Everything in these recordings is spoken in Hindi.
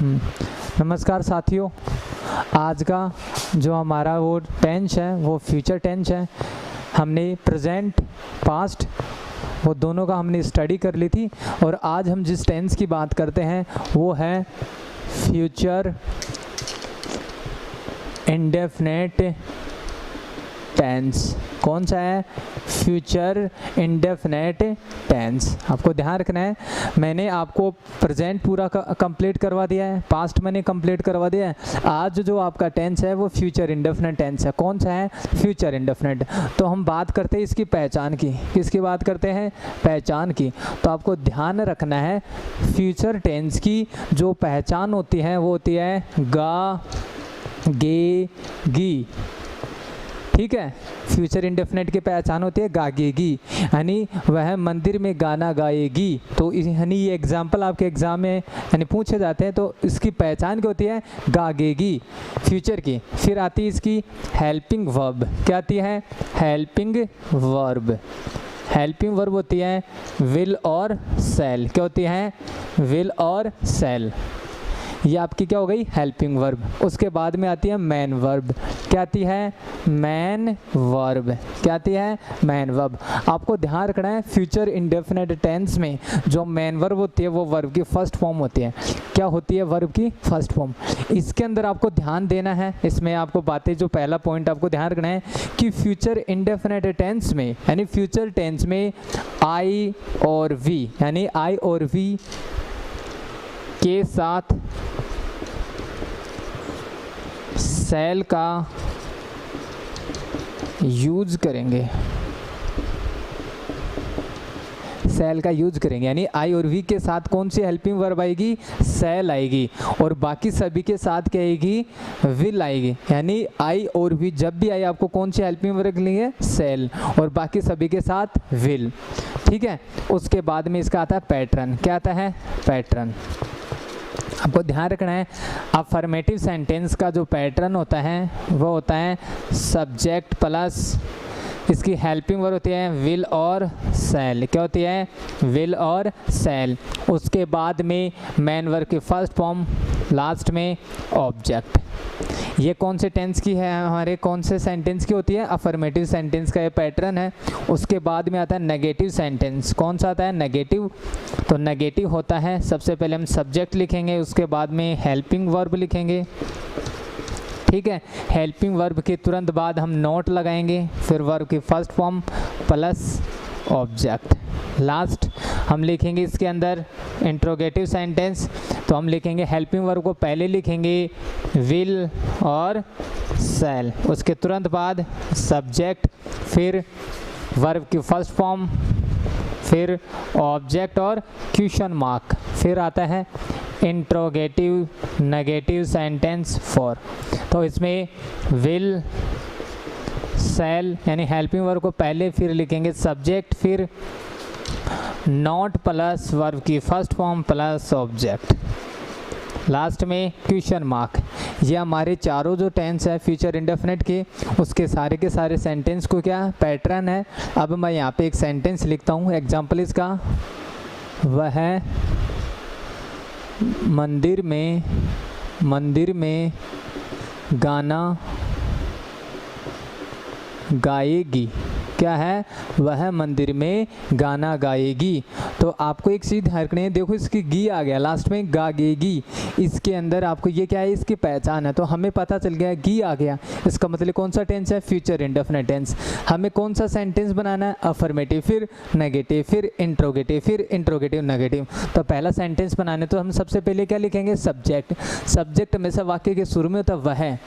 नमस्कार साथियों, आज का जो हमारा वो टेंस है वो फ्यूचर टेंस है। हमने प्रेजेंट पास्ट वो दोनों का हमने स्टडी कर ली थी और आज हम जिस टेंस की बात करते हैं वो है फ्यूचर इंडेफिनेट टेंस। कौन सा है? Future indefinite tense. आपको ध्यान रखना है, मैंने आपको प्रेजेंट पूरा कंप्लीट करवा दिया है, पास्ट मैंने कंप्लीट करवा दिया है। आज जो आपका टेंस है वो फ्यूचर इंडेफिनेट टेंस है। कौन सा है? Future indefinite. तो हम बात करते हैं इसकी पहचान की। किसकी बात करते हैं? पहचान की। तो आपको ध्यान रखना है, फ्यूचर टेंस की जो पहचान होती है वो होती है गा, गे, गी। ठीक है, फ्यूचर इंडेफिनेट की पहचान होती है गागेगी, यानी वह मंदिर में गाना गाएगी। तो यानी ये एग्जाम्पल आपके एग्जाम में यानी पूछे जाते हैं। तो इसकी पहचान क्या होती है? गागेगी, फ्यूचर की। फिर आती है इसकी हेल्पिंग वर्ब। क्या आती है? Helping verb. हेल्पिंग वर्ब होती है विल और सेल। क्या होती है? विल और सेल। ये आपकी क्या हो गई? Helping verb. उसके बाद में आती है मैन वर्ब। क्या आती है? Man verb. क्या आती है? Man verb. आपको ध्यान रखना है, फ्यूचर इंडेफिनेट टेंस में जो मैन वर्ब होती है वो वर्ब की फर्स्ट फॉर्म होती है। क्या होती है? वर्ब की फर्स्ट फॉर्म। इसके अंदर आपको ध्यान देना है, इसमें आपको बातें, जो पहला पॉइंट आपको ध्यान रखना है कि फ्यूचर इंडेफिनेट टेंस में यानी फ्यूचर टेंस में आई और वी यानी आई और वी के साथ सेल का यूज करेंगे। सेल का यूज करेंगे यानी आई और वी के साथ कौन सी हेल्पिंग वर्ब आएगी? सेल आएगी। और बाकी सभी के साथ क्या आएगी? विल आएगी। यानी आई और वी जब भी आई आपको कौन सी हेल्पिंग वर्ब लेंगे? सेल। और बाकी सभी के साथ विल। ठीक है, उसके बाद में इसका आता है पैटर्न। क्या आता है? पैटर्न। आपको ध्यान रखना है, अफर्मेटिव सेंटेंस का जो पैटर्न होता है वो होता है सब्जेक्ट प्लस इसकी हेल्पिंग वर्ब होती है विल और सेल। क्या होती है? विल और सेल। उसके बाद में मैन वर्ब की फर्स्ट फॉर्म, लास्ट में ऑब्जेक्ट। ये कौन से टेंस की है? हमारे कौन से सेंटेंस की होती है? अफर्मेटिव सेंटेंस का ये पैटर्न है। उसके बाद में आता है नेगेटिव सेंटेंस। कौन सा आता है? नेगेटिव। तो नेगेटिव होता है, सबसे पहले हम सब्जेक्ट लिखेंगे, उसके बाद में हेल्पिंग वर्ब लिखेंगे। ठीक है, हेल्पिंग वर्ब के तुरंत बाद हम नोट लगाएंगे, फिर वर्ब की first form plus object. Last हम लिखेंगे इसके अंदर इंट्रोगेटिव सेंटेंस। तो हम लिखेंगे हेल्पिंग वर्ब को पहले लिखेंगे विल और सेल, उसके तुरंत बाद सब्जेक्ट, फिर वर्ब की फर्स्ट फॉर्म, फिर ऑब्जेक्ट और क्वेश्चन मार्क, फिर आता है इंट्रोगेटिव नेगेटिव सेंटेंस फॉर। तो इसमें विल सेल यानी हेल्पिंग वर्ब को पहले, फिर लिखेंगे सब्जेक्ट, फिर नॉट प्लस वर्ब की first form plus object, last में क्वेश्चन मार्क। ये हमारे चारों जो टेंस है फ्यूचर इंडेफिनेट के, उसके सारे के सारे सेंटेंस को क्या पैटर्न है। अब मैं यहाँ पे एक सेंटेंस लिखता हूँ, एग्जाम्पल इसका, वह मंदिर में गाना गाएगी। क्या है? वह मंदिर में गाना गाएगी। तो आपको एक चीज़ ध्यान रखनी है, देखो इसकी गी आ गया लास्ट में, गाएगी। इसके अंदर आपको ये क्या है? इसकी पहचान है। तो हमें पता चल गया गी आ गया, इसका मतलब कौन सा टेंस है? Future indefinite tense. हमें कौन सा सेंटेंस बनाना है? अफर्मेटिव, फिर नेगेटिव, फिर इंट्रोगेटिव, फिर इंट्रोगेटिव नेगेटिव। तो पहला सेंटेंस बनाने तो हम सबसे पहले क्या लिखेंगे? सब्जेक्ट। सब्जेक्ट हमेशा वाक्य के शुरू में होता है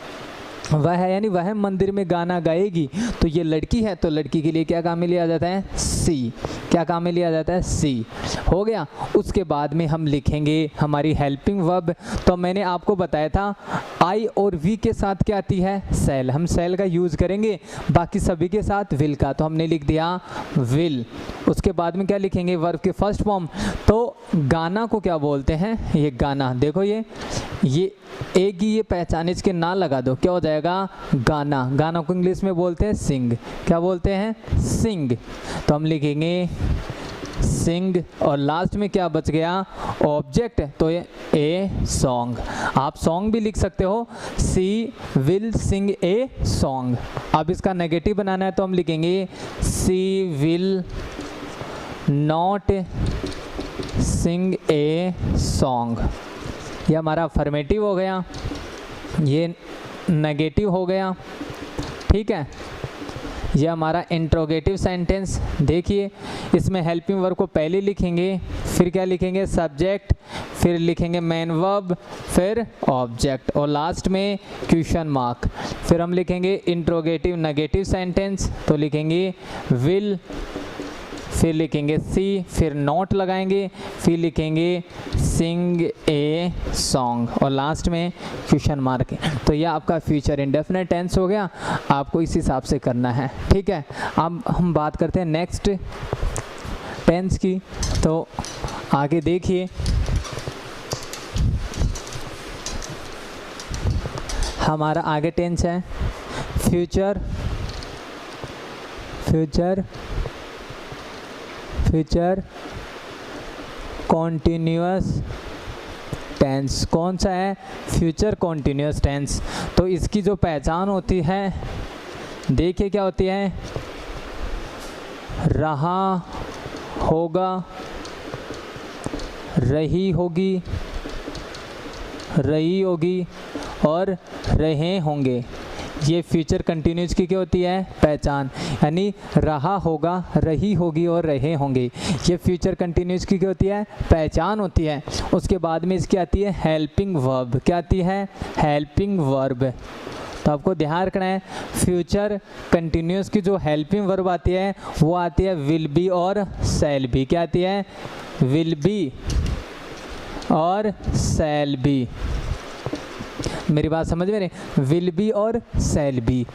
वह है, यानी वह मंदिर में गाना गाएगी। तो ये लड़की है, तो लड़की के लिए क्या काम में लिया जाता है? सी। क्या काम में लिया जाता है? सी। हो गया। उसके बाद में हम लिखेंगे हमारी हेल्पिंग वर्ब। तो मैंने आपको बताया था आई और वी के साथ क्या आती है? सेल। हम सेल का यूज़ करेंगे, बाकी सभी के साथ विल का। तो हमने लिख दिया विल। उसके बाद में क्या लिखेंगे? वर्ब की फर्स्ट फॉर्म। तो गाना को क्या बोलते हैं? ये गाना, देखो ये एक ही ये पहचान इसके ना लगा दो, क्या हो जाएगा? गाना। गाना को इंग्लिश में बोलते हैं सिंग। क्या बोलते हैं? सिंग। तो हम लिखेंगे सिंग, और लास्ट में क्या बच गया, ऑब्जेक्ट, तो ये ए सॉन्ग। आप सॉन्ग भी लिख सकते हो, सी विल सिंग ए सॉन्ग। अब इसका नेगेटिव बनाना है तो हम लिखेंगे she will not sing a song. ये हमारा अफर्मेटिव हो गया, ये नेगेटिव हो गया, ठीक है। ये हमारा इंट्रोगेटिव सेंटेंस। देखिए इसमें हेल्पिंग वर्ब को पहले लिखेंगे, फिर क्या लिखेंगे, सब्जेक्ट, फिर लिखेंगे मेन वर्ब, फिर ऑब्जेक्ट, और लास्ट में क्वेश्चन मार्क। फिर हम लिखेंगे इंट्रोगेटिव नेगेटिव सेंटेंस, तो लिखेंगे विल, फिर लिखेंगे सी, फिर नॉट लगाएंगे, फिर लिखेंगे सिंग ए सॉन्ग, और लास्ट में क्वेश्चन मार्क। तो यह आपका फ्यूचर इंडेफिनिट टेंस हो गया, आपको इस हिसाब से करना है, ठीक है। अब हम बात करते हैं नेक्स्ट टेंस की। तो आगे देखिए, हमारा आगे टेंस है future, future future continuous tense. कौन सा है, फ्यूचर कॉन्टिन्यूअस टेंस। तो इसकी जो पहचान होती है, देखिए क्या होती है, रहा होगा, रही होगी, रही होगी और रहे होंगे। ये फ्यूचर कंटिन्यूस की क्या होती है, पहचान, यानी रहा होगा, रही होगी और रहे होंगे। ये फ्यूचर कंटिन्यूस की क्या होती है, पहचान होती है। उसके बाद में इसकी आती है हेल्पिंग वर्ब। क्या आती है, हेल्पिंग वर्ब। तो आपको ध्यान रखना है, फ्यूचर कंटिन्यूस की जो हेल्पिंग वर्ब आती है वो आती है विल बी और शैल बी। क्या आती है, विल बी और शैल बी। मेरी बात समझ में नहीं, विल बी और शैल बी।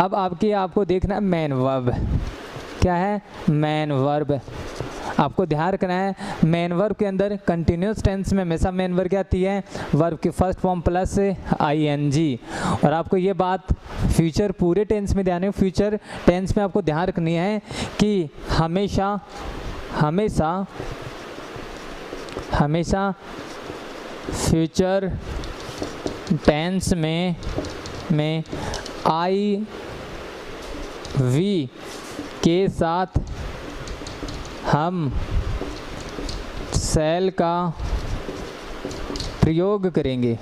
अब आपको देखना है मेन वर्ब। क्या है, मेन वर्ब। आपको ध्यान रखना है, मेन वर्ब के अंदर कंटिन्यूस टेंस में हमेशा मेन वर्ब क्या आती है, वर्ब की फर्स्ट फॉर्म प्लस आईएनजी। और आपको ये बात फ्यूचर पूरे टेंस में ध्यान है, फ्यूचर टेंस में आपको ध्यान रखनी है कि हमेशा हमेशा हमेशा फ्यूचर टेंस में आई वी के साथ हम शैल का प्रयोग करेंगे।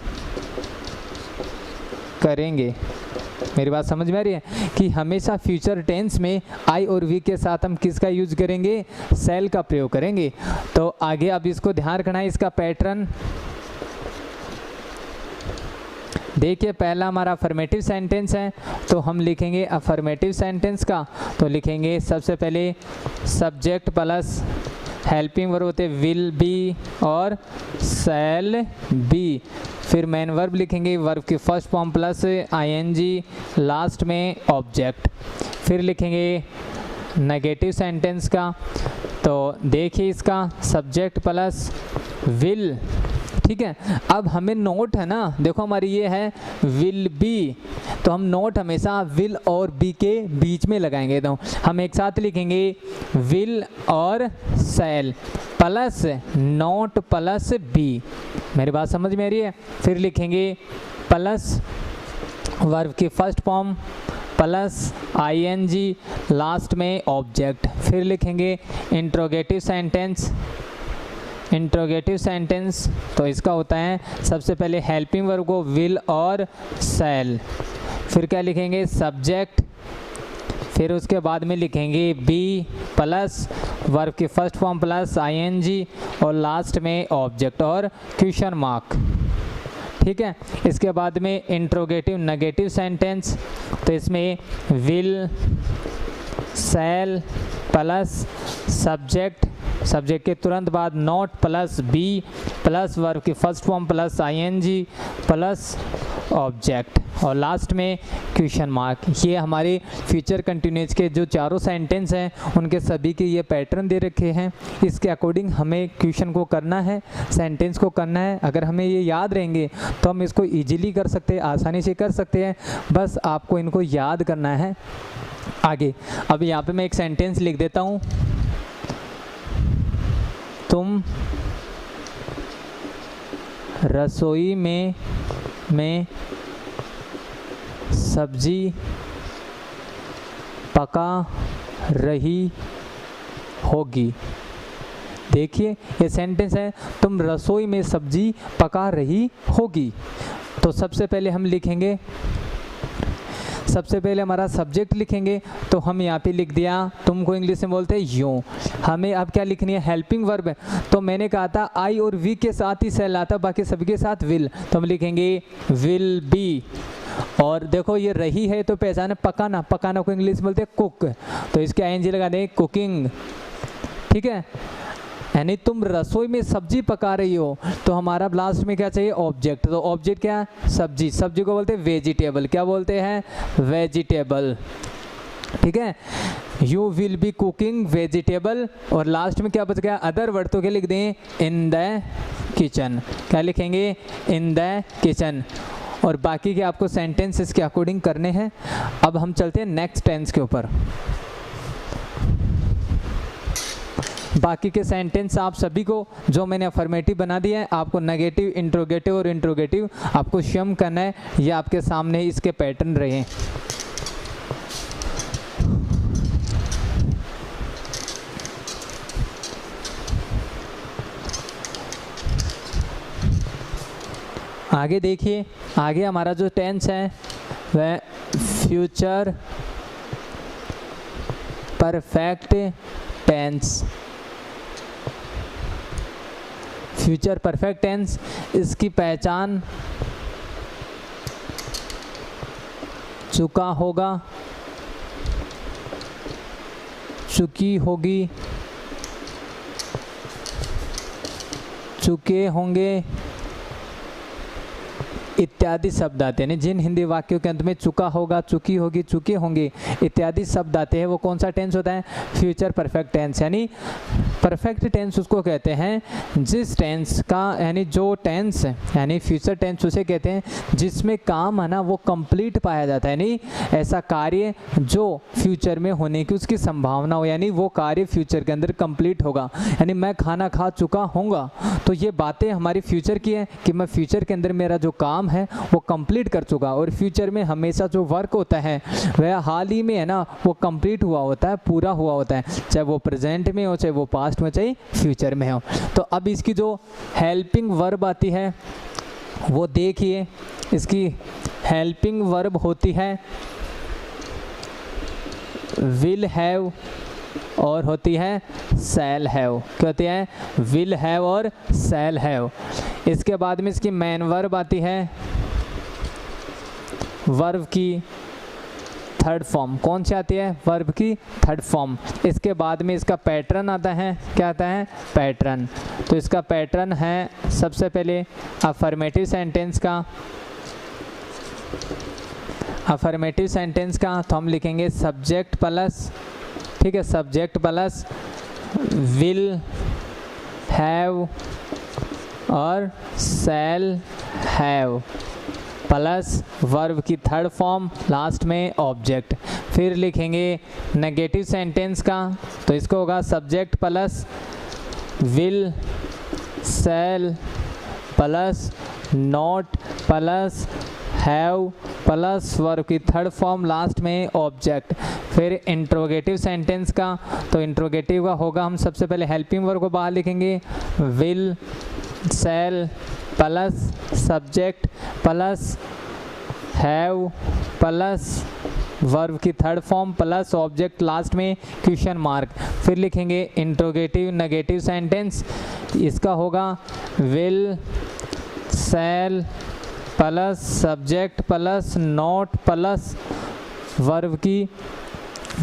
मेरी बात समझ में आ रही है कि हमेशा फ्यूचर टेंस में आई और वी के साथ हम किसका यूज करेंगे, शैल का प्रयोग करेंगे। तो आगे अब इसको ध्यान रखना है, इसका पैटर्न देखिए। पहला हमारा अफर्मेटिव सेंटेंस है, तो हम लिखेंगे अफर्मेटिव सेंटेंस का, तो लिखेंगे सबसे पहले सब्जेक्ट प्लस हेल्पिंग वर्ब होते विल बी और शैल बी। फिर मेन वर्ब लिखेंगे, वर्ब की first form plus ING, last में ऑब्जेक्ट। फिर लिखेंगे नेगेटिव सेंटेंस का, तो देखिए इसका सब्जेक्ट प्लस विल, ठीक है। अब हमें नोट है ना, देखो हमारी ये है विल बी, तो हम नोट हमेशा विल और बी के बीच में लगाएंगे। तो हम एक साथ लिखेंगे विल और shall plus not plus be. मेरी बात समझ में आ रही है। फिर लिखेंगे प्लस वर्ब की first form plus ING, last में ऑब्जेक्ट। फिर लिखेंगे इंट्रोगेटिव सेंटेंस। इंट्रोगेटिव सेंटेंस तो इसका होता है सबसे पहले हेल्पिंग वर्ब को विल और शैल, फिर क्या लिखेंगे सब्जेक्ट, फिर उसके बाद में लिखेंगे बी प्लस वर्ब की फर्स्ट फॉर्म प्लस आईएनजी और लास्ट में ऑब्जेक्ट और क्वेश्चन मार्क, ठीक है। इसके बाद में इंट्रोगेटिव नेगेटिव सेंटेंस, तो इसमें will shall plus subject, subject के तुरंत बाद not plus be plus verb की first form plus ING plus object और लास्ट में क्वेश्चन मार्क। ये हमारे फ्यूचर कंटिन्यूस के जो चारों सेंटेंस हैं उनके सभी के ये पैटर्न दे रखे हैं। इसके अकॉर्डिंग हमें क्वेश्चन को करना है, सेंटेंस को करना है। अगर हमें ये याद रहेंगे तो हम इसको ईजिली कर सकते हैं, आसानी से कर सकते हैं। बस आपको इनको याद करना है। आगे अब यहाँ पे मैं एक सेंटेंस लिख देता हूँ। तुम रसोई में सब्जी पका रही होगी। देखिए ये सेंटेंस है, तुम रसोई में सब्जी पका रही होगी। तो सबसे पहले हम लिखेंगे, सबसे पहले हमारा सब्जेक्ट लिखेंगे। तो हम यहाँ पे लिख दिया, तुमको इंग्लिश में बोलते हैं यूँ। हमें अब क्या लिखनी है, हेल्पिंग वर्ब है। तो मैंने कहा था आई और वी के साथ ही सेल आता, बाकी सभी के साथ विल। तो हम लिखेंगे विल बी। और देखो ये रही है तो पहचान पकाना, पकाना को इंग्लिश में बोलते हैं कुक, तो इसके आईएनजी लगा दें, कुकिंग। ठीक है, यानी तुम रसोई में सब्जी पका रही हो, तो हमारा लास्ट में क्या चाहिए, ऑब्जेक्ट। तो ऑब्जेक्ट क्या है, सब्जी। सब्जी को बोलते हैं वेजिटेबल। क्या बोलते हैं, वेजिटेबल। ठीक है, you will be cooking vegetable. और लास्ट में क्या बच गया, अदर वर्ड। तो क्या लिख दें, इन द किचन। क्या लिखेंगे, इन द किचन। और बाकी के आपको सेंटेंस इसके अकॉर्डिंग करने हैं। अब हम चलते हैं नेक्स्ट टेंस के ऊपर। बाकी के सेंटेंस आप सभी को जो मैंने अफर्मेटिव बना दिया है, आपको नेगेटिव, इंट्रोगेटिव और इंट्रोगेटिव आपको स्वयं करना है। ये आपके सामने इसके पैटर्न रहे हैं। आगे देखिए, आगे हमारा जो टेंस है वह future perfect tense. Future perfect tense, इसकी पहचान चुका होगा, चुकी होगी, चुके होंगे इत्यादि शब्द आते हैं। जिन हिंदी वाक्यों के अंत में चुका होगा, चुकी होगी, चुके होंगे इत्यादि शब्द आते हैं, वो कौन सा टेंस होता है, फ्यूचर परफेक्ट टेंस। यानी परफेक्ट टेंस उसको कहते हैं जिस टेंस का, यानी जो टेंस यानी फ्यूचर टेंस उसे कहते हैं जिसमें काम है ना वो कंप्लीट पाया जाता है। यानी ऐसा कार्य जो फ्यूचर में होने की उसकी संभावना हो, यानी वो कार्य फ्यूचर के अंदर कंप्लीट होगा। यानी मैं खाना खा चुका हूँगा, तो ये बातें हमारी फ्यूचर की है कि मैं फ्यूचर के अंदर मेरा जो काम है वो कंप्लीट कर चुका। और फ्यूचर में हमेशा जो वर्क होता है वह हाल ही में है ना वो कंप्लीट हुआ होता है, पूरा हुआ होता है, चाहे वो प्रेजेंट में हो, चाहे वो पास्ट में, चाहे फ्यूचर में हो। तो अब इसकी जो हेल्पिंग वर्ब आती है वो देखिए, इसकी हेल्पिंग वर्ब होती है विल हैव और होती है शैल हैव। क्या होती है, विल हैव और शैल हैव। इसके बाद में इसकी मेन वर्ब आती है, वर्ब की थर्ड फॉर्म। कौन सी आती है, वर्ब की थर्ड फॉर्म। इसके बाद में इसका पैटर्न आता है, क्या आता है, पैटर्न। तो इसका पैटर्न है सबसे पहले अफर्मेटिव सेंटेंस का। अफर्मेटिव सेंटेंस का तो हम लिखेंगे सब्जेक्ट प्लस, ठीक है, सब्जेक्ट प्लस विल हैव और शैल हैव प्लस वर्ब की थर्ड फॉर्म, लास्ट में ऑब्जेक्ट। फिर लिखेंगे नेगेटिव सेंटेंस का, तो इसको होगा subject plus will shall plus not plus have plus verb की थर्ड फॉर्म, लास्ट में ऑब्जेक्ट। फिर इंट्रोगेटिव सेंटेंस का, तो इंट्रोगेटिव का होगा, हम सबसे पहले हेल्पिंग वर्ब को बाहर लिखेंगे will shall plus subject plus have plus verb की third form plus object, last में क्वेश्चन मार्क। फिर लिखेंगे इंट्रोगेटिव नेगेटिव सेंटेंस, इसका होगा will shall plus subject plus not plus verb की,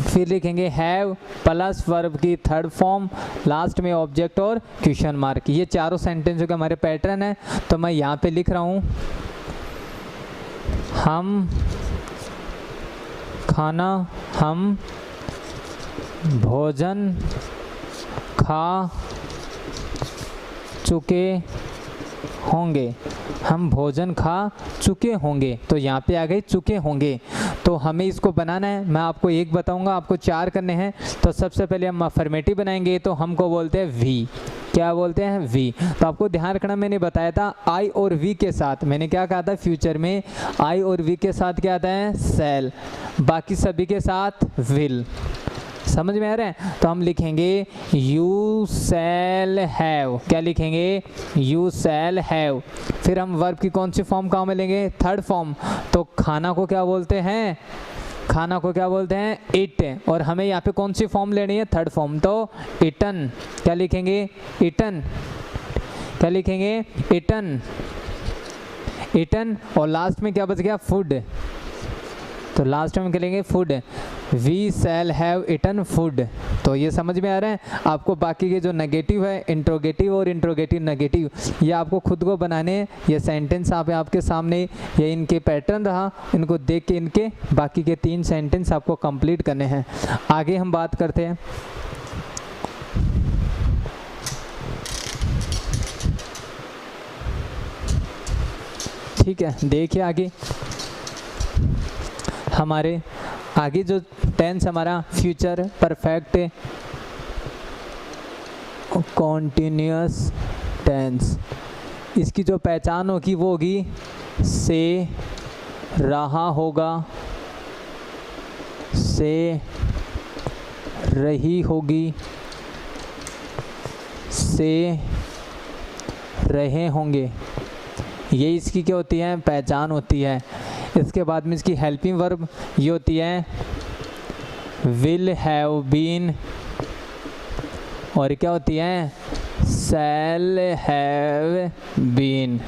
फिर लिखेंगे हैव प्लस वर्ब की थर्ड फॉर्म, लास्ट में ऑब्जेक्ट और क्वेश्चन मार्क। ये चारों सेंटेंसों का हमारे पैटर्न है। तो मैं यहाँ पे लिख रहा हूँ हम खाना, हम भोजन खा चुके होंगे, हम भोजन खा चुके होंगे। तो यहाँ पे आ गए चुके होंगे। तो हमें इसको बनाना है, मैं आपको एक बताऊंगा, आपको चार करने हैं। तो सबसे पहले हम अफर्मेटिव बनाएंगे, तो हमको बोलते हैं वी। क्या बोलते हैं, वी। तो आपको ध्यान रखना, मैंने बताया था आई और वी के साथ, मैंने क्या कहा था, फ्यूचर में आई और वी के साथ क्या आता है, शैल, बाकी सभी के साथ विल। समझ में आ रहा है? तो हम लिखेंगे यू शैल हैव, क्या लिखेंगे, यू शैल हैव। फिर हम वर्ब की कौन सी फॉर्म काम में लेंगे, थर्ड फॉर्म। तो खाना को क्या बोलते हैं, खाना को क्या बोलते हैं, इट। और हमें यहाँ पे कौन सी फॉर्म लेनी है, थर्ड फॉर्म, तो इटन। क्या लिखेंगे, इटन। क्या लिखेंगे, इटन, इटन। और लास्ट में क्या बच गया, फूड। तो लास्ट में क्या लेंगे, food. We shall have eaten food. तो ये समझ में आ रहा है आपको। बाकी के जो नेगेटिव है, इंट्रोगेटिव और इंट्रोगेटिव नेगेटिव, ये आपको खुद को बनाने हैं। ये सेंटेंस आपके सामने, ये इनके पैटर्न रहा, इनको देख के इनके बाकी के 3 सेंटेंस आपको कंप्लीट करने हैं। आगे हम बात करते हैं। ठीक है, देखिए आगे हमारे आगे जो टेंस हमारा फ्यूचर परफेक्ट कॉन्टिन्यूअस टेंस, इसकी जो पहचान होगी वो होगी से, रहा होगा, से रही होगी, से रहे होंगे। ये इसकी क्या होती है, पहचान होती है। इसके बाद में इसकी हेल्पिंग वर्ब ये होती है विल हैव बीन, और क्या होती है, शैल हैव बीन।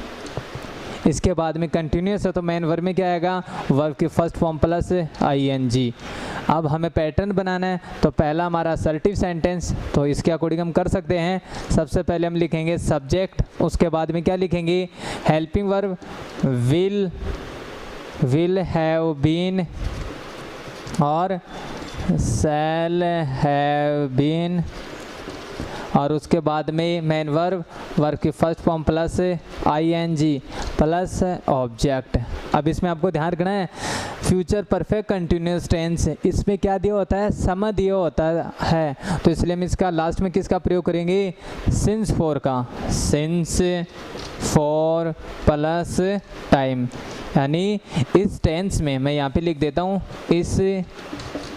इसके बाद में कंटिन्यूस है तो मेन वर्ब में क्या आएगा, वर्ब की फर्स्ट फॉर्म प्लस ing। अब हमें पैटर्न बनाना है, तो पहला हमारा असर्टिव सेंटेंस, तो इसके अकॉर्डिंग हम कर सकते हैं। सबसे पहले हम लिखेंगे सब्जेक्ट, उसके बाद में क्या लिखेंगे, helping verb will have been और शैल हैव बीन, और उसके बाद में मेन वर्ब की first form plus ing plus object. अब इसमें आपको ध्यान रखना है, फ्यूचर परफेक्ट कंटिन्यूस टेंस, इसमें क्या दिया होता है, समय दिया होता है। तो इसलिए हम इसका लास्ट में किसका प्रयोग करेंगे, सिंस फॉर का, सिंस फॉर प्लस टाइम। यानी इस टेंस में, मैं यहाँ पे लिख देता हूँ, इस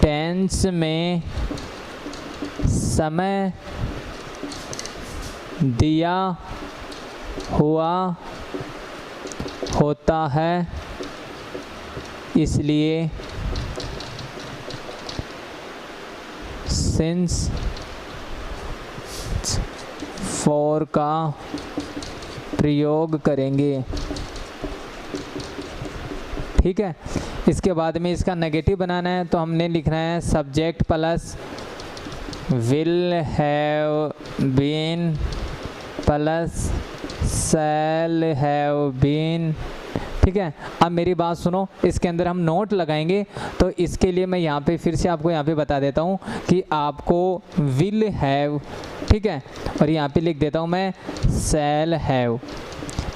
टेंस में समय दिया हुआ होता है, इसलिए सिंस फॉर का प्रयोग करेंगे। ठीक है, इसके बाद में इसका नेगेटिव बनाना है, तो हमने लिखना है subject plus will have been plus shall have been. ठीक है, अब मेरी बात सुनो, इसके अंदर हम नोट लगाएंगे। तो इसके लिए मैं यहाँ पे फिर से आपको यहाँ पे बता देता हूँ कि आपको विल हैव, ठीक है, और यहाँ पे लिख देता हूँ मैं शैल हैव।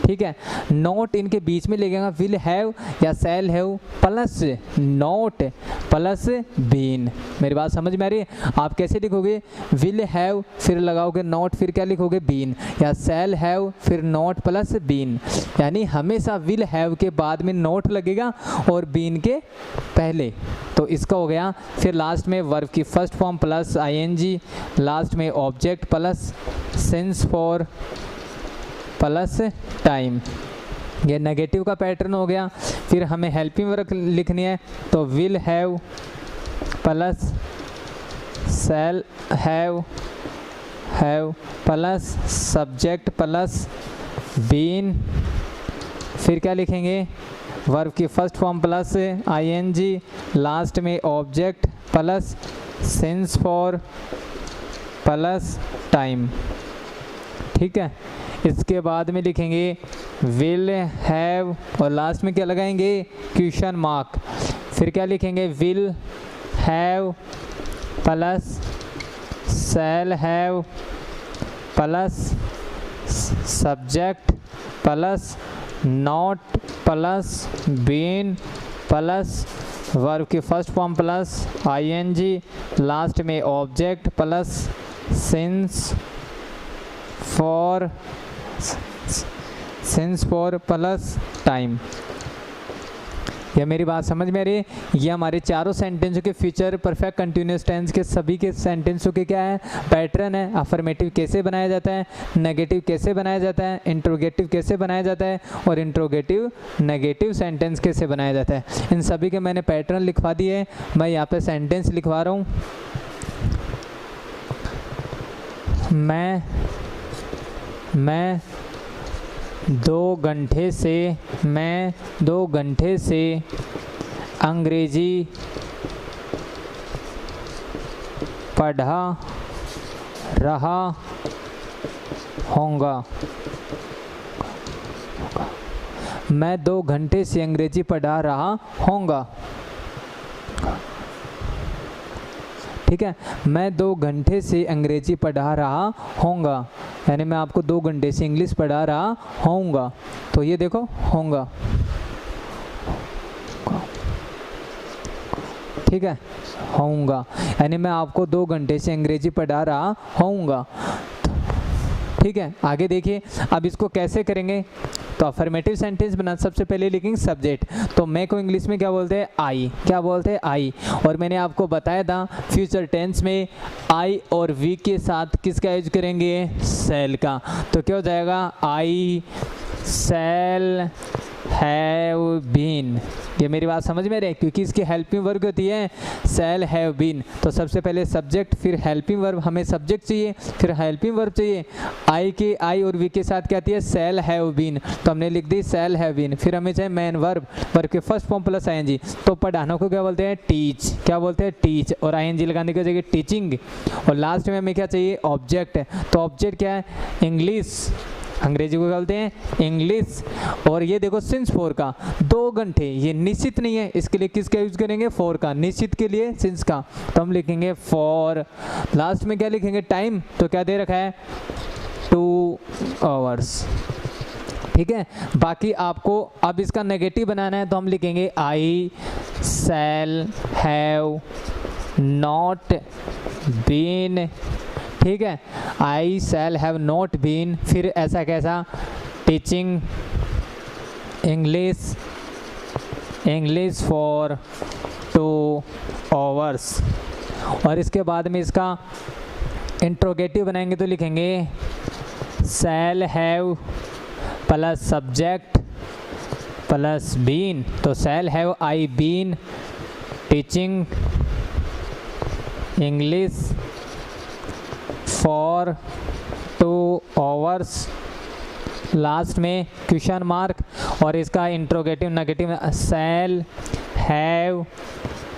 ठीक है, नोट इनके बीच में लगेगा विल हैव या shall have plus not plus been. मेरी बात समझ में आ रही है? आप कैसे लिखोगे, विल हैव फिर लगाओगे नोट, फिर क्या लिखोगे, बीन, या शैल हैव फिर नोट प्लस बीन। यानी हमेशा विल हैव के बाद में नोट लगेगा और बीन के पहले। तो इसका हो गया। फिर लास्ट में वर्ब की first form plus ing, last में object plus since for plus time. ये नेगेटिव का पैटर्न हो गया। फिर हमें हेल्पिंग वर्ब लिखनी है, तो will have plus shall have plus subject plus been. फिर क्या लिखेंगे, वर्ब की first form plus ing, last में object plus since for plus time. ठीक है, इसके बाद में लिखेंगे विल हैव और लास्ट में क्या लगाएंगे, क्वेश्चन मार्क। फिर क्या लिखेंगे, will have plus shall have plus subject plus not plus been plus verb की first form plus ing, last में object plus since for, since for plus time. ये मेरी बात समझ में आ रही है? ये हमारे चारों सेंटेंसों के फ्यूचर परफेक्ट कंटिन्यूअस टेंस के सभी के सेंटेंसों के क्या है, पैटर्न है। अफर्मेटिव कैसे बनाया जाता है, नेगेटिव कैसे बनाया जाता है, इंट्रोगेटिव कैसे बनाया जाता है, और इंट्रोगेटिव नेगेटिव सेंटेंस कैसे बनाया जाता है। इन सभी के मैंने पैटर्न लिखवा दिए। मैं यहाँ पे सेंटेंस लिखवा रहा हूँ। मैं 2 घंटे से अंग्रेजी पढ़ा रहा होऊंगा। मैं 2 घंटे से अंग्रेजी पढ़ा रहा होऊंगा। ठीक है, मैं 2 घंटे से अंग्रेजी पढ़ा रहा होऊंगा, यानी मैं आपको 2 घंटे से इंग्लिश पढ़ा रहा होऊंगा। तो ये देखो होऊंगा, ठीक है, होऊंगा, यानी मैं आपको 2 घंटे से अंग्रेजी पढ़ा रहा होऊंगा। ठीक है, आगे देखिए अब इसको कैसे करेंगे। तो अफर्मेटिव सेंटेंस बना, सबसे पहले लिखेंगे सब्जेक्ट। तो मैं को इंग्लिश में क्या बोलते हैं, आई। क्या बोलते हैं, आई। और मैंने आपको बताया था फ्यूचर टेंस में आई और वी के साथ किसका यूज करेंगे, सेल का। तो क्या हो जाएगा, आई सेल हैव बीन। ये मेरी बात समझ में रहे, क्योंकि इसकी हेल्पिंग वर्ब होती है सेल हैव बीन। तो सबसे पहले सब्जेक्ट, फिर हेल्पिंग वर्ब, हमें सब्जेक्ट चाहिए फिर हेल्पिंग वर्ब चाहिए। आई और वी के साथ क्या आती है, सेल हैव बीन। तो हमने लिख दी सेल हैव बीन। फिर हमें चाहिए मेन वर्ब, वर्ब के फर्स्ट फॉर्म प्लस आईएनजी। तो पढ़ाने को क्या बोलते हैं, टीच। क्या बोलते हैं, टीच। और आईएनजी लगाने की जगह टीचिंग। और लास्ट में हमें क्या चाहिए, ऑब्जेक्ट। तो ऑब्जेक्ट क्या है, इंग्लिश। अंग्रेजी को बोलते हैं इंग्लिश। और ये देखो सिंस फॉर का 2 घंटे, ये निश्चित नहीं है, इसके लिए किसका यूज करेंगे, फॉर का। निश्चित के लिए सिंस का, तो हम लिखेंगे फॉर। लास्ट में क्या लिखेंगे, टाइम। तो क्या दे रखा है, 2 आवर्स। ठीक है, बाकी आपको अब इसका नेगेटिव बनाना है, तो हम लिखेंगे आई शैल हैव नॉट बीन। ठीक है, आई शैल हैव नॉट बीन। फिर ऐसा कैसा, टीचिंग इंग्लिश फॉर 2 आवर्स। और इसके बाद में इसका इंट्रोगेटिव बनाएंगे, तो लिखेंगे shall have plus subject plus been. तो shall have I been teaching English for 2 hours. Last में क्वेश्चन मार्क। और इसका इंट्रोगेटिव नेगेटिव शैल हैव,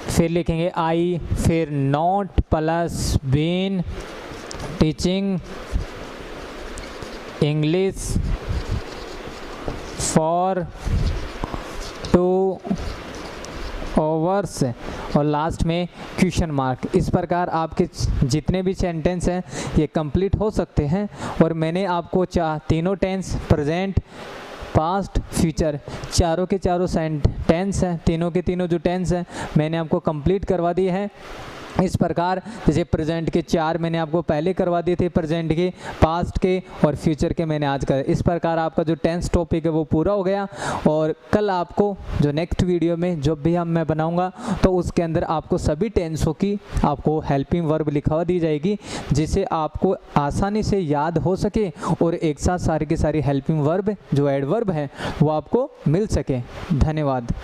फिर लिखेंगे आई, फिर not plus been teaching English for 2 hours. और लास्ट में क्वेश्चन मार्क। इस प्रकार आपके जितने भी सेंटेंस हैं ये कंप्लीट हो सकते हैं। और मैंने आपको तीनों टेंस, प्रेजेंट, पास्ट, फ्यूचर, चारों के चारों टेंस हैं, तीनों के तीनों जो टेंस हैं मैंने आपको कंप्लीट करवा दिए हैं। इस प्रकार जैसे प्रेजेंट के 4 मैंने आपको पहले करवा दिए थे, प्रेजेंट के, पास्ट के और फ्यूचर के मैंने आज कर। इस प्रकार आपका जो टेंस टॉपिक है वो पूरा हो गया। और कल आपको जो नेक्स्ट वीडियो में जब भी मैं बनाऊंगा तो उसके अंदर आपको सभी टेंसों की आपको हेल्पिंग वर्ब लिखवा दी जाएगी, जिसे आपको आसानी से याद हो सके और एक साथ सारी की सारी हेल्पिंग वर्ब जो एडवर्ब है वो आपको मिल सके। धन्यवाद।